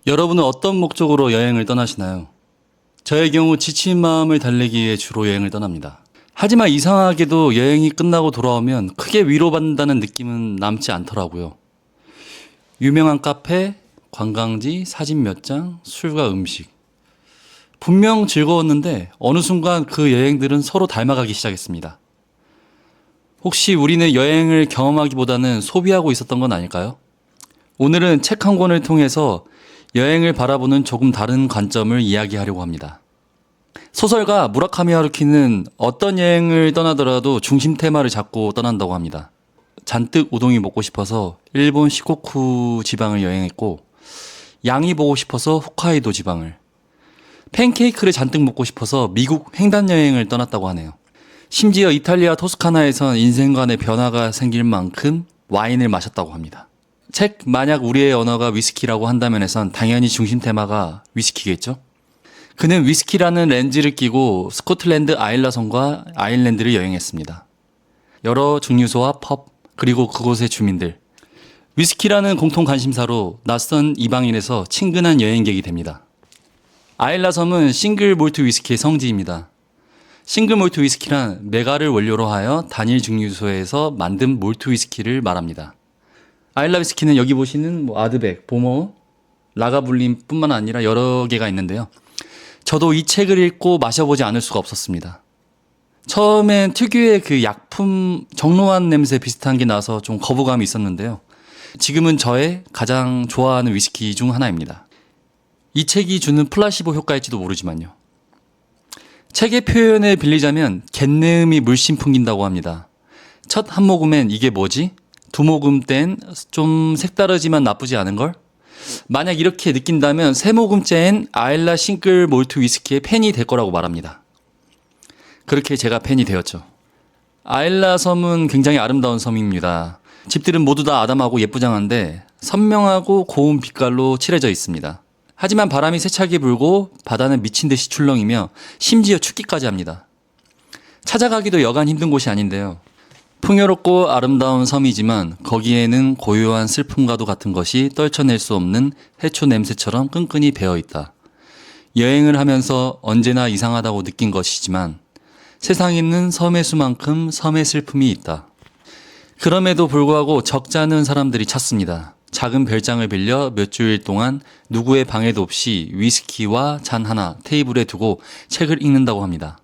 여러분은 어떤 목적으로 여행을 떠나시나요? 저의 경우 지친 마음을 달래기 위해 주로 여행을 떠납니다. 하지만 이상하게도 여행이 끝나고 돌아오면 크게 위로받는다는 느낌은 남지 않더라고요. 유명한 카페, 관광지, 사진 몇 장, 술과 음식. 분명 즐거웠는데 어느 순간 그 여행들은 서로 닮아가기 시작했습니다. 혹시 우리는 여행을 경험하기보다는 소비하고 있었던 건 아닐까요? 오늘은 책 한 권을 통해서 여행을 바라보는 조금 다른 관점을 이야기하려고 합니다. 소설가 무라카미 하루키는 어떤 여행을 떠나더라도 중심 테마를 잡고 떠난다고 합니다. 잔뜩 우동이 먹고 싶어서 일본 시코쿠 지방을 여행했고, 양이 보고 싶어서 홋카이도 지방을, 팬케이크를 잔뜩 먹고 싶어서 미국 횡단 여행을 떠났다고 하네요. 심지어 이탈리아 토스카나에선 인생관의 변화가 생길 만큼 와인을 마셨다고 합니다. 책 만약 우리의 언어가 위스키라고 한다면에선 당연히 중심 테마가 위스키겠죠? 그는 위스키라는 렌즈를 끼고 스코틀랜드 아일라성과 아일랜드를 여행했습니다. 여러 증류소와 펍, 그리고 그곳의 주민들. 위스키라는 공통 관심사로 낯선 이방인에서 친근한 여행객이 됩니다. 아일라섬은 싱글 몰트 위스키의 성지입니다. 싱글 몰트 위스키란 메가를 원료로 하여 단일 증류소에서 만든 몰트 위스키를 말합니다. 아일라 위스키는 여기 보시는 아드백, 보머, 라가블린 뿐만 아니라 여러 개가 있는데요. 저도 이 책을 읽고 마셔보지 않을 수가 없었습니다. 처음엔 특유의 그 약품 정로한 냄새 비슷한 게 나서 좀 거부감이 있었는데요. 지금은 저의 가장 좋아하는 위스키 중 하나입니다. 이 책이 주는 플라시보 효과일지도 모르지만요. 책의 표현을 빌리자면 갯내음이 물씬 풍긴다고 합니다. 첫 한 모금엔 이게 뭐지? 두 모금 땐 좀 색다르지만 나쁘지 않은걸? 만약 이렇게 느낀다면 세 모금째엔 아일라 싱글 몰트 위스키의 팬이 될 거라고 말합니다. 그렇게 제가 팬이 되었죠. 아일라 섬은 굉장히 아름다운 섬입니다. 집들은 모두 다 아담하고 예쁘장한데 선명하고 고운 빛깔로 칠해져 있습니다. 하지만 바람이 세차게 불고 바다는 미친 듯이 출렁이며 심지어 춥기까지 합니다. 찾아가기도 여간 힘든 곳이 아닌데요. 풍요롭고 아름다운 섬이지만 거기에는 고요한 슬픔과도 같은 것이 떨쳐낼 수 없는 해초 냄새처럼 끈끈이 배어있다. 여행을 하면서 언제나 이상하다고 느낀 것이지만 세상에는 섬의 수만큼 섬의 슬픔이 있다. 그럼에도 불구하고 적지 않은 사람들이 찾습니다. 작은 별장을 빌려 몇 주일 동안 누구의 방해도 없이 위스키와 잔 하나 테이블에 두고 책을 읽는다고 합니다.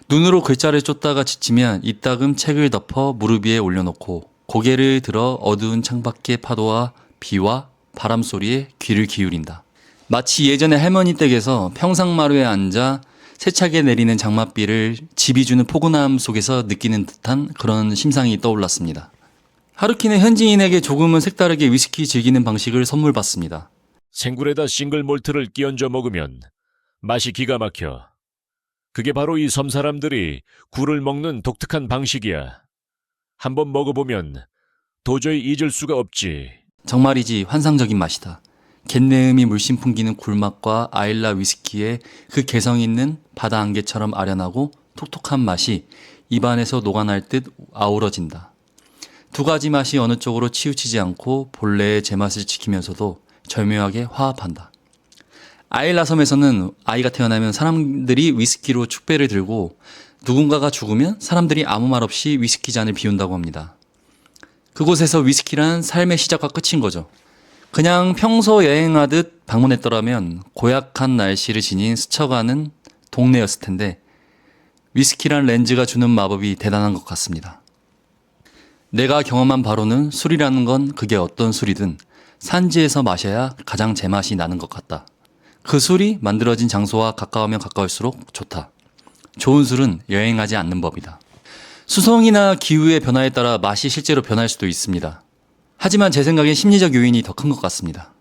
눈으로 글자를 쫓다가 지치면 이따금 책을 덮어 무릎 위에 올려놓고 고개를 들어 어두운 창밖의 파도와 비와 바람 소리에 귀를 기울인다. 마치 예전에 할머니 댁에서 평상마루에 앉아 세차게 내리는 장맛비를 집이 주는 포근함 속에서 느끼는 듯한 그런 심상이 떠올랐습니다. 하루키는 현지인에게 조금은 색다르게 위스키 즐기는 방식을 선물 받습니다. 생굴에다 싱글 몰트를 끼얹어 먹으면 맛이 기가 막혀. 그게 바로 이 섬 사람들이 굴을 먹는 독특한 방식이야. 한번 먹어보면 도저히 잊을 수가 없지. 정말이지 환상적인 맛이다. 갯내음이 물씬 풍기는 굴맛과 아일라 위스키의 그 개성 있는 바다 안개처럼 아련하고 톡톡한 맛이 입안에서 녹아날 듯 아우러진다. 두 가지 맛이 어느 쪽으로 치우치지 않고 본래의 제맛을 지키면서도 절묘하게 화합한다. 아일라 섬에서는 아이가 태어나면 사람들이 위스키로 축배를 들고 누군가가 죽으면 사람들이 아무 말 없이 위스키 잔을 비운다고 합니다. 그곳에서 위스키란 삶의 시작과 끝인 거죠. 그냥 평소 여행하듯 방문했더라면 고약한 날씨를 지닌 스쳐가는 동네였을 텐데 위스키란 렌즈가 주는 마법이 대단한 것 같습니다. 내가 경험한 바로는 술이라는 건 그게 어떤 술이든 산지에서 마셔야 가장 제맛이 나는 것 같다. 그 술이 만들어진 장소와 가까우면 가까울수록 좋다. 좋은 술은 여행하지 않는 법이다. 수성이나 기후의 변화에 따라 맛이 실제로 변할 수도 있습니다. 하지만 제 생각엔 심리적 요인이 더 큰 것 같습니다.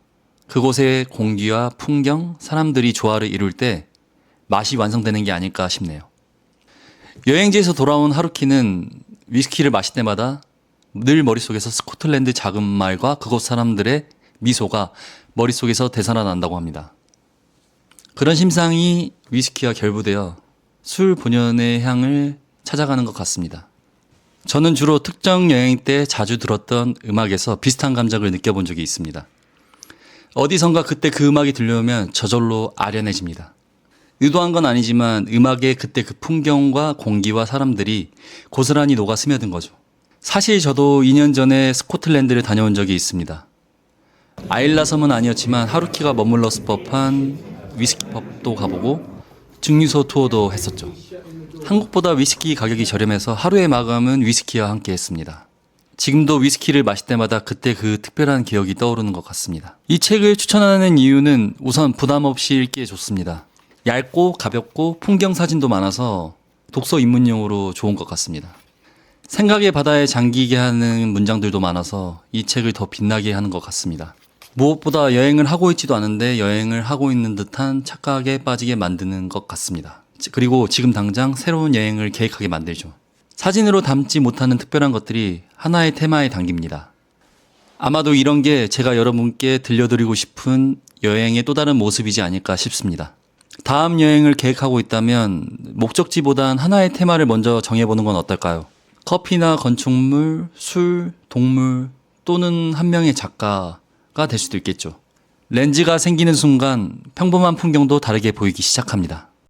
그곳의 공기와 풍경, 사람들이 조화를 이룰 때 맛이 완성되는 게 아닐까 싶네요. 여행지에서 돌아온 하루키는 위스키를 마실 때마다 늘 머릿속에서 스코틀랜드 작은 말과 그곳 사람들의 미소가 머릿속에서 되살아난다고 합니다. 그런 심상이 위스키와 결부되어 술 본연의 향을 찾아가는 것 같습니다. 저는 주로 특정 여행 때 자주 들었던 음악에서 비슷한 감정을 느껴본 적이 있습니다. 어디선가 그때 그 음악이 들려오면 저절로 아련해집니다. 의도한 건 아니지만 음악에 그때 그 풍경과 공기와 사람들이 고스란히 녹아 스며든 거죠. 사실 저도 2년 전에 스코틀랜드를 다녀온 적이 있습니다. 아일라 섬은 아니었지만 하루키가 머물렀을 법한 위스키 펍도 가보고 증류소 투어도 했었죠. 한국보다 위스키 가격이 저렴해서 하루의 마감은 위스키와 함께 했습니다. 지금도 위스키를 마실 때마다 그때 그 특별한 기억이 떠오르는 것 같습니다. 이 책을 추천하는 이유는 우선 부담 없이 읽기에 좋습니다. 얇고 가볍고 풍경 사진도 많아서 독서 입문용으로 좋은 것 같습니다. 생각의 바다에 잠기게 하는 문장들도 많아서 이 책을 더 빛나게 하는 것 같습니다. 무엇보다 여행을 하고 있지도 않은데 여행을 하고 있는 듯한 착각에 빠지게 만드는 것 같습니다. 그리고 지금 당장 새로운 여행을 계획하게 만들죠. 사진으로 담지 못하는 특별한 것들이 하나의 테마에 담깁니다. 아마도 이런 게 제가 여러분께 들려드리고 싶은 여행의 또 다른 모습이지 않을까 싶습니다. 다음 여행을 계획하고 있다면 목적지보단 하나의 테마를 먼저 정해보는 건 어떨까요? 커피나 건축물, 술, 동물 또는 한 명의 작가가 될 수도 있겠죠. 렌즈가 생기는 순간 평범한 풍경도 다르게 보이기 시작합니다.